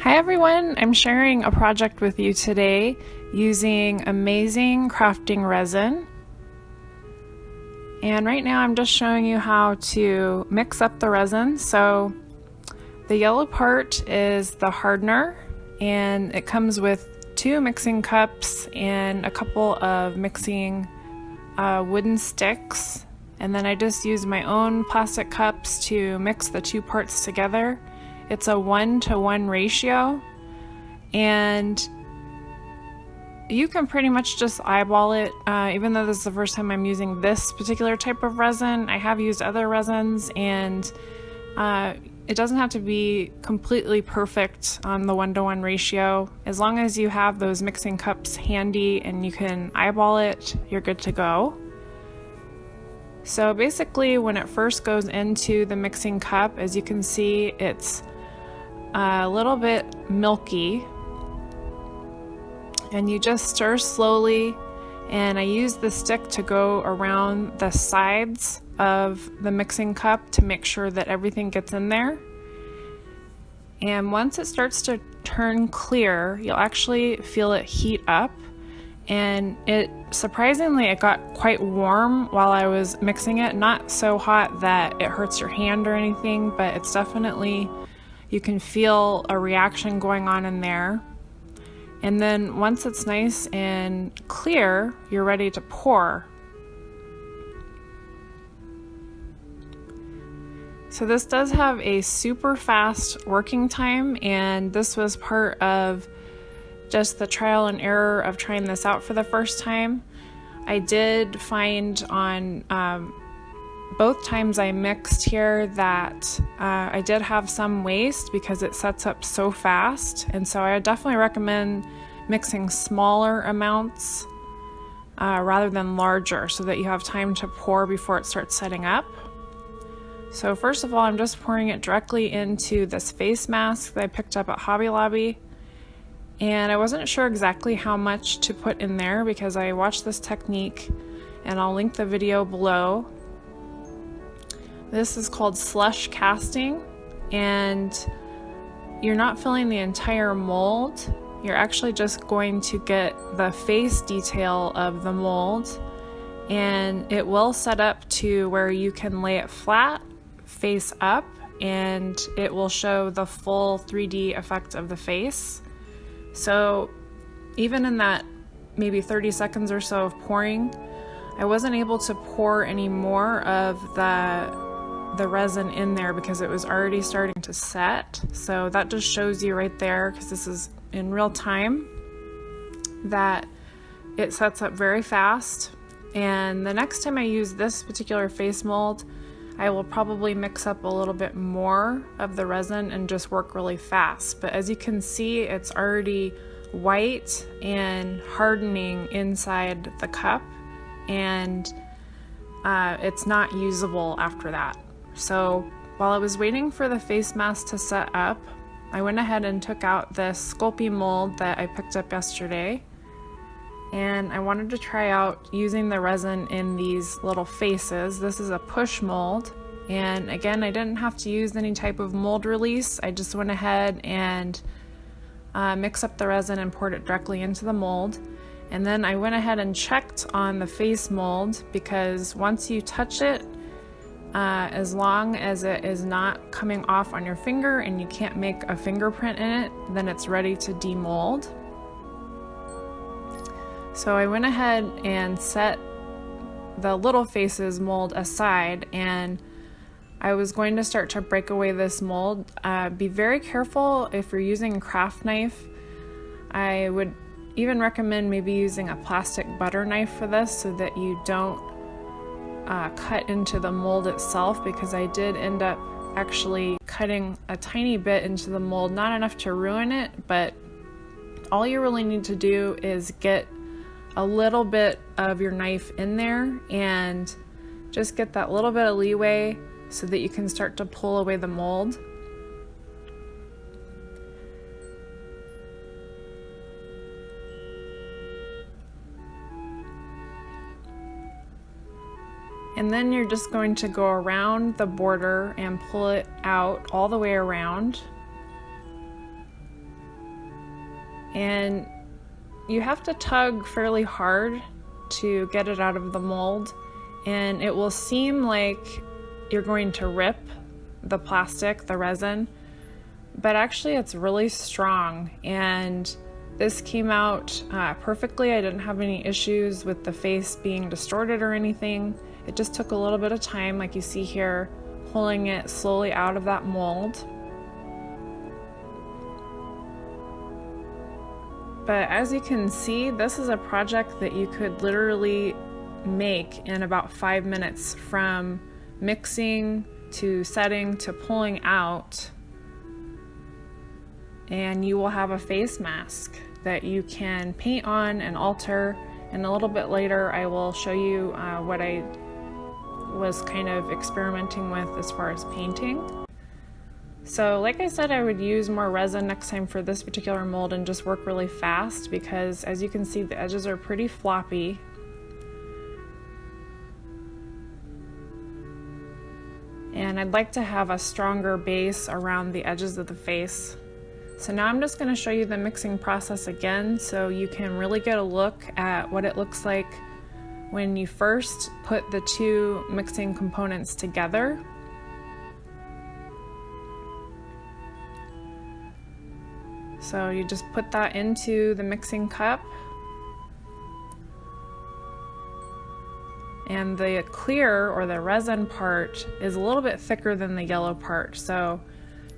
Hi everyone, I'm sharing a project with you today using amazing crafting resin. And right now I'm just showing you how to mix up the resin. So the yellow part is the hardener, and it comes with 2 mixing cups and a couple of mixing wooden sticks. And then I just use my own plastic cups to mix the 2 parts together. It's a 1-to-1 ratio, and you can pretty much just eyeball it. Even though this is the first time I'm using this particular type of resin, I have used other resins, and it doesn't have to be completely perfect on the 1-to-1 ratio. As long as you have those mixing cups handy and you can eyeball it, you're good to go. So basically, when it first goes into the mixing cup, as you can see, it's a little bit milky, and you just stir slowly, and I use the stick to go around the sides of the mixing cup to make sure that everything gets in there. And once it starts to turn clear, you'll actually feel it heat up, and surprisingly it got quite warm while I was mixing it. Not so hot that it hurts your hand or anything, but it's definitely, you can feel a reaction going on in there. And then once it's nice and clear, you're ready to pour. So this does have a super fast working time, and this was part of just the trial and error of trying this out for the first time. I did find on both times I mixed here that I did have some waste because it sets up so fast, and so I would definitely recommend mixing smaller amounts rather than larger, so that you have time to pour before it starts setting up. So first of all, I'm just pouring it directly into this face mask that I picked up at Hobby Lobby, and I wasn't sure exactly how much to put in there because I watched this technique, and I'll link the video below. This is called slush casting, and you're not filling the entire mold. You're actually just going to get the face detail of the mold, and it will set up to where you can lay it flat, face up, and it will show the full 3D effect of the face. So even in that maybe 30 seconds or so of pouring, I wasn't able to pour any more of the resin in there because it was already starting to set. So that just shows you right there, because this is in real time, that it sets up very fast. And the next time I use this particular face mold, I will probably mix up a little bit more of the resin and just work really fast. But as you can see, it's already white and hardening inside the cup, and it's not usable after that. So while I was waiting for the face mask to set up, I went ahead and took out this Sculpey mold that I picked up yesterday, and I wanted to try out using the resin in these little faces. This is a push mold, and again, I didn't have to use any type of mold release. I just went ahead and mixed up the resin and poured it directly into the mold. And then I went ahead and checked on the face mold, because once you touch it, as long as it is not coming off on your finger and you can't make a fingerprint in it, then it's ready to demold. So I went ahead and set the little faces mold aside, and I was going to start to break away this mold. Be very careful if you're using a craft knife. I would even recommend maybe using a plastic butter knife for this, so that you don't cut into the mold itself, because I did end up actually cutting a tiny bit into the mold, not enough to ruin it, but all you really need to do is get a little bit of your knife in there and just get that little bit of leeway so that you can start to pull away the mold. And then you're just going to go around the border and pull it out all the way around. and you have to tug fairly hard to get it out of the mold, and it will seem like you're going to rip the plastic, the resin, but actually it's really strong, and this came out perfectly. I didn't have any issues with the face being distorted or anything. It just took a little bit of time, like you see here, pulling it slowly out of that mold. But as you can see, this is a project that you could literally make in about 5 minutes, from mixing to setting to pulling out, and you will have a face mask that you can paint on and alter. And a little bit later I will show you what I was kind of experimenting with as far as painting. So like I said, I would use more resin next time for this particular mold and just work really fast, because as you can see, the edges are pretty floppy. And I'd like to have a stronger base around the edges of the face. So now I'm just going to show you the mixing process again, so you can really get a look at what it looks like when you first put the two mixing components together. So you just put that into the mixing cup, and the clear or the resin part is a little bit thicker than the yellow part, so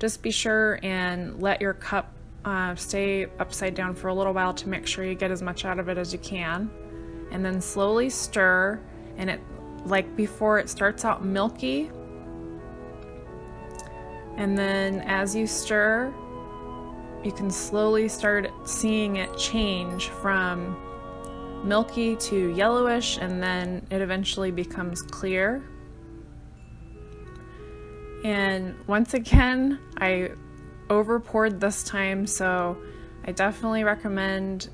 just be sure and let your cup stay upside down for a little while to make sure you get as much out of it as you can, and then slowly stir. And it, like before, it starts out milky, and then as you stir, you can slowly start seeing it change from milky to yellowish, and then it eventually becomes clear. And once again, I over poured this time, so I definitely recommend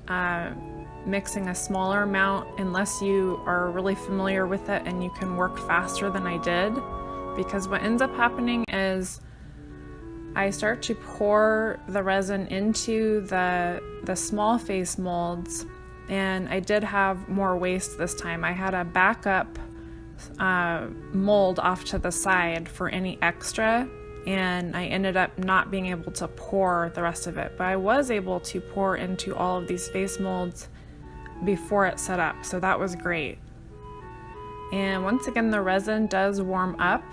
mixing a smaller amount unless you are really familiar with it and you can work faster than I did, because what ends up happening is I start to pour the resin into the small face molds, and I did have more waste this time. I had a backup mold off to the side for any extra, and I ended up not being able to pour the rest of it, but I was able to pour into all of these face molds before it set up, so that was great. And once again, the resin does warm up,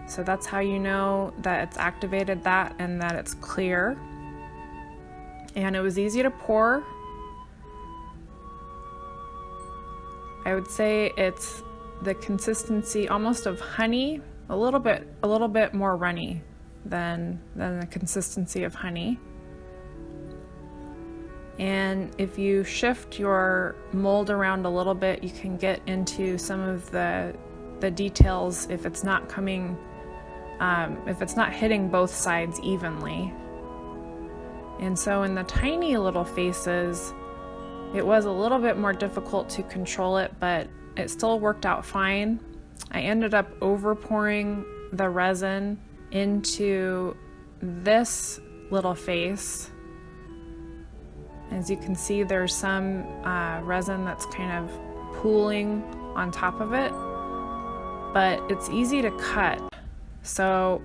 so that's how you know that it's activated that and that it's clear. And it was easy to pour. I would say it's the consistency almost of honey, a little bit more runny than the consistency of honey. And if you shift your mold around a little bit, you can get into some of the details if it's not coming, if it's not hitting both sides evenly. And so in the tiny little faces, it was a little bit more difficult to control it, but it still worked out fine. I ended up over pouring the resin into this little face. As you can see, there's some resin that's kind of pooling on top of it, but it's easy to cut. So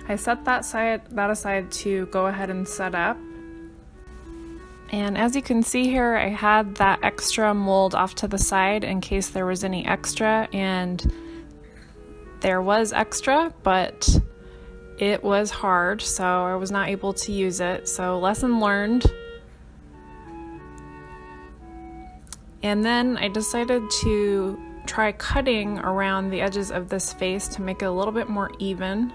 I set that aside to go ahead and set up. And as you can see here, I had that extra mold off to the side in case there was any extra, and there was extra, but it was hard, so I was not able to use it. So lesson learned. And then I decided to try cutting around the edges of this face to make it a little bit more even.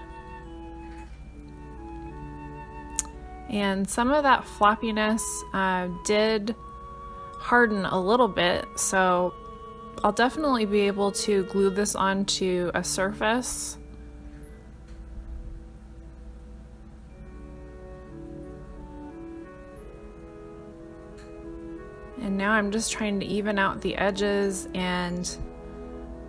And some of that floppiness did harden a little bit, so I'll definitely be able to glue this onto a surface. And now I'm just trying to even out the edges and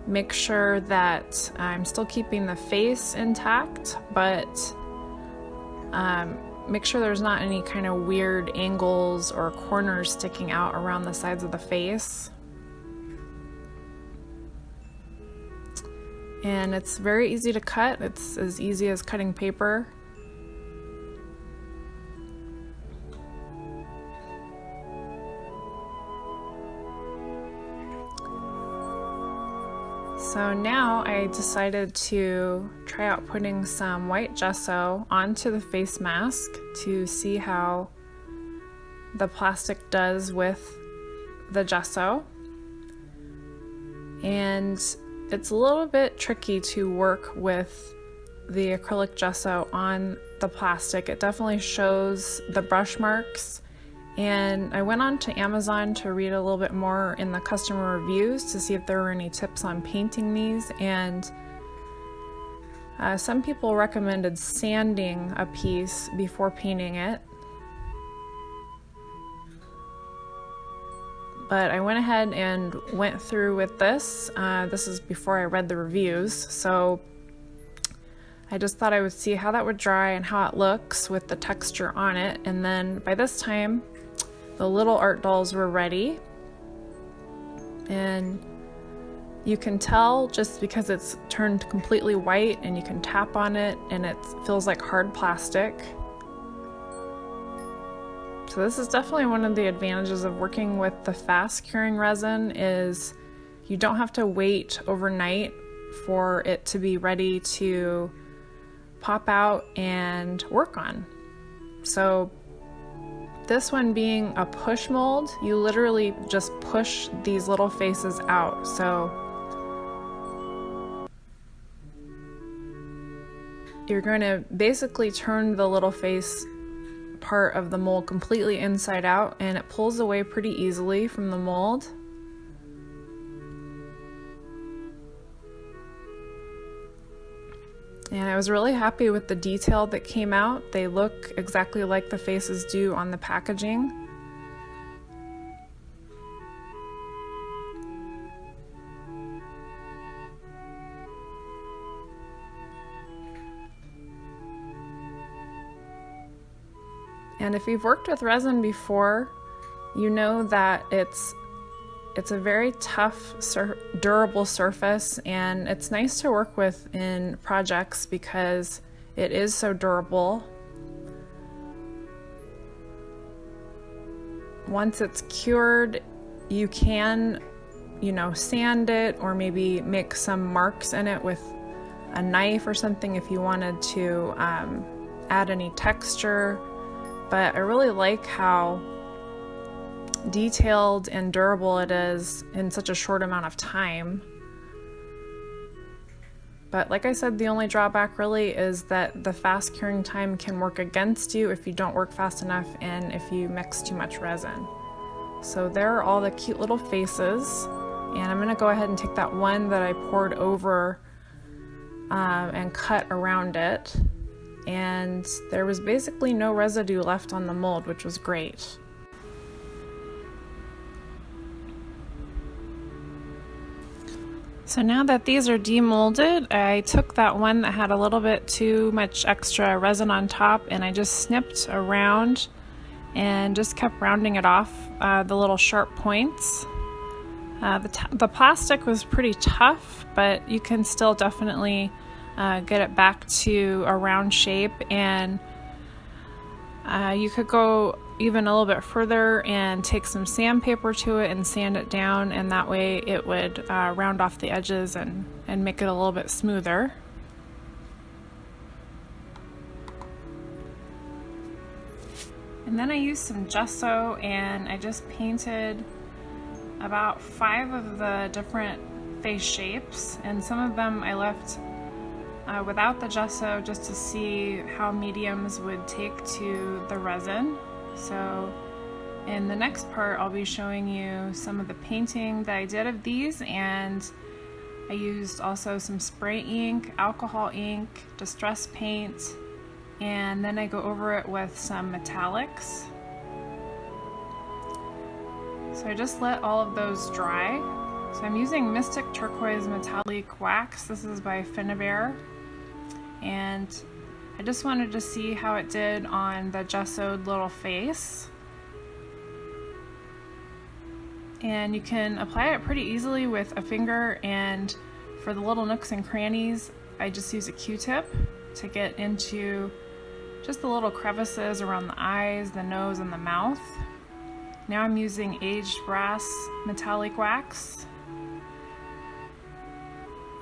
make sure that I'm still keeping the face intact, but make sure there's not any kind of weird angles or corners sticking out around the sides of the face. And it's very easy to cut. It's as easy as cutting paper. So now I decided to try out putting some white gesso onto the face mask to see how the plastic does with the gesso. And it's a little bit tricky to work with the acrylic gesso on the plastic. It definitely shows the brush marks. And I went on to Amazon to read a little bit more in the customer reviews to see if there were any tips on painting these. And some people recommended sanding a piece before painting it. But I went ahead and went through with this. This is before I read the reviews. So I just thought I would see how that would dry and how it looks with the texture on it. And then by this time, the little art dolls were ready, and you can tell just because it's turned completely white and you can tap on it and it feels like hard plastic. So this is definitely one of the advantages of working with the fast curing resin is you don't have to wait overnight for it to be ready to pop out and work on. So this one being a push mold, you literally just push these little faces out. So you're going to basically turn the little face part of the mold completely inside out, and it pulls away pretty easily from the mold. And I was really happy with the detail that came out. They look exactly like the faces do on the packaging. And if you've worked with resin before, you know that it's a very tough, durable surface, and it's nice to work with in projects because it is so durable. Once it's cured, you can, sand it or maybe make some marks in it with a knife or something if you wanted to add any texture. But I really like how detailed and durable it is in such a short amount of time. But like I said, the only drawback really is that the fast curing time can work against you if you don't work fast enough and if you mix too much resin. So there are all the cute little faces, and I'm going to go ahead and take that one that I poured over and cut around it, and there was basically no residue left on the mold, which was great. So now that these are demolded, I took that one that had a little bit too much extra resin on top and I just snipped around and just kept rounding it off the little sharp points. The plastic was pretty tough, but you can still definitely get it back to a round shape, and you could go even a little bit further and take some sandpaper to it and sand it down, and that way it would round off the edges and make it a little bit smoother. And then I used some gesso and I just painted about 5 of the different face shapes, and some of them I left without the gesso just to see how mediums would take to the resin. So in the next part I'll be showing you some of the painting that I did of these, and I used also some spray ink, alcohol ink, distress paint, and then I go over it with some metallics. So I just let all of those dry. So I'm using Mystic Turquoise Metallic Wax. This is by Finnabair. And I just wanted to see how it did on the gessoed little face. And you can apply it pretty easily with a finger, and for the little nooks and crannies, I just use a Q-tip to get into just the little crevices around the eyes, the nose, and the mouth. Now I'm using aged brass metallic wax.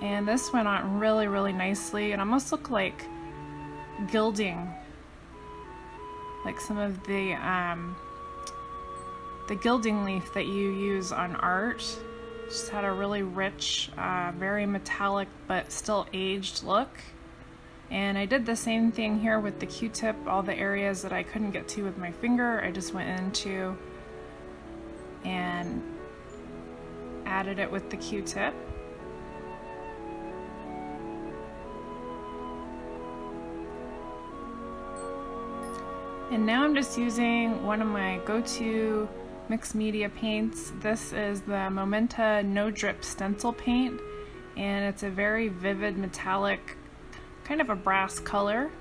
And this went on really, really nicely. It almost looked like gilding, like some of the gilding leaf that you use on art. Just had a really rich, very metallic but still aged look. And I did the same thing here with the Q-tip. All the areas that I couldn't get to with my finger, I just went into and added it with the Q-tip. And now I'm just using one of my go-to mixed media paints. This is the Momenta No Drip Stencil paint, and it's a very vivid metallic, kind of a brass color,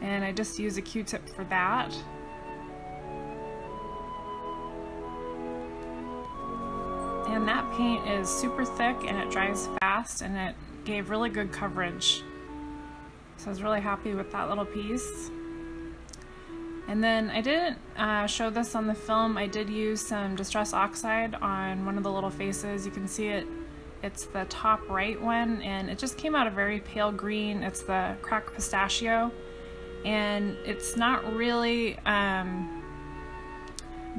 and I just use a Q-tip for that. And that paint is super thick and it dries fast, and it gave really good coverage. So I was really happy with that little piece. And then I didn't show this on the film. I did use some Distress Oxide on one of the little faces. You can see it. It's the top right one, and it just came out a very pale green. It's the cracked pistachio, and it's not really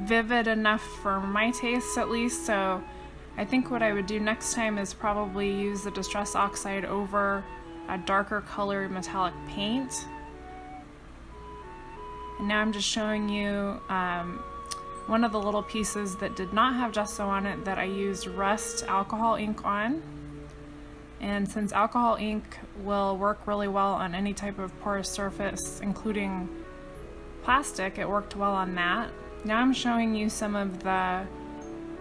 vivid enough for my tastes, at least. So I think what I would do next time is probably use the Distress Oxide over a darker colored metallic paint. And now I'm just showing you one of the little pieces that did not have gesso on it that I used rust alcohol ink on. And since alcohol ink will work really well on any type of porous surface, including plastic, it worked well on that. Now I'm showing you some of the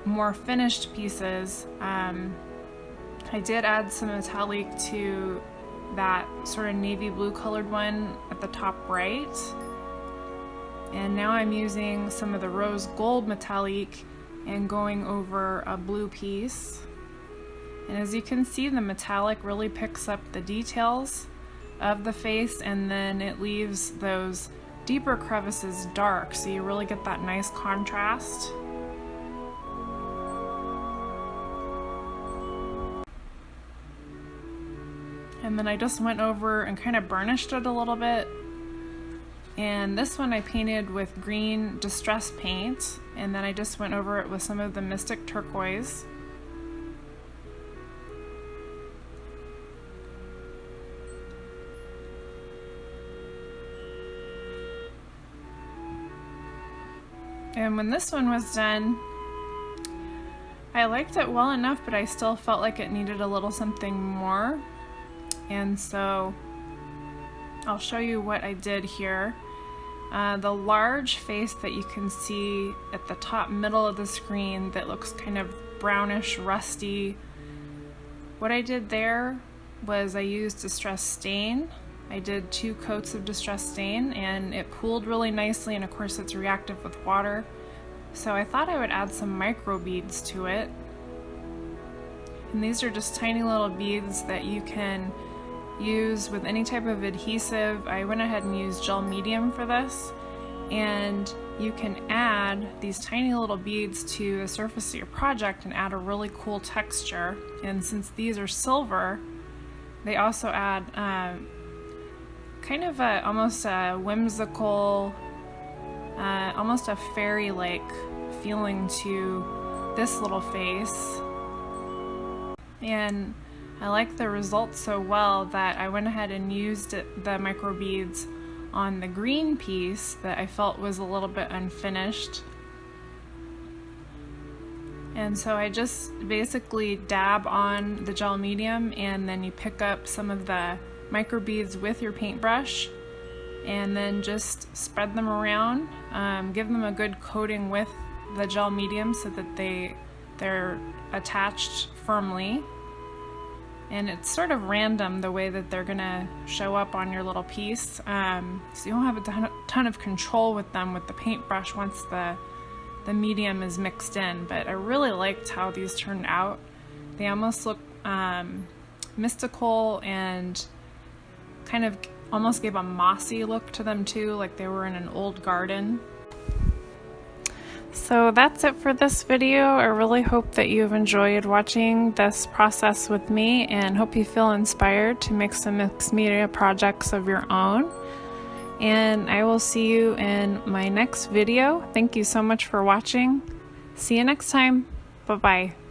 more finished pieces. I did add some metallic to that sort of navy blue colored one at the top right. And now I'm using some of the rose gold metallic and going over a blue piece. And as you can see, the metallic really picks up the details of the face, and then it leaves those deeper crevices dark, so you really get that nice contrast. And then I just went over and kind of burnished it a little bit. And this one I painted with green distress paint, and then I just went over it with some of the Mystic Turquoise. And when this one was done, I liked it well enough, but I still felt like it needed a little something more. And so I'll show you what I did here. The large face that you can see at the top middle of the screen that looks kind of brownish, rusty. What I did there was I used Distress Stain. I did 2 coats of Distress Stain, and it pooled really nicely, and of course it's reactive with water. So I thought I would add some microbeads to it. And these are just tiny little beads that you can use with any type of adhesive. I went ahead and used gel medium for this, and you can add these tiny little beads to the surface of your project and add a really cool texture. And since these are silver, they also add kind of almost a whimsical, almost a fairy-like feeling to this little face. And I like the results so well that I went ahead and used the microbeads on the green piece that I felt was a little bit unfinished. And so I just basically dab on the gel medium, and then you pick up some of the microbeads with your paintbrush and then just spread them around. Give them a good coating with the gel medium so that they're attached firmly. And it's sort of random the way that they're gonna show up on your little piece. So you don't have a ton of control with them with the paintbrush once the medium is mixed in. But I really liked how these turned out. They almost look mystical and kind of almost gave a mossy look to them too, like they were in an old garden. So that's it for this video. I really hope that you've enjoyed watching this process with me and hope you feel inspired to make some mixed media projects of your own. And I will see you in my next video. Thank you so much for watching. See you next time. Bye-bye.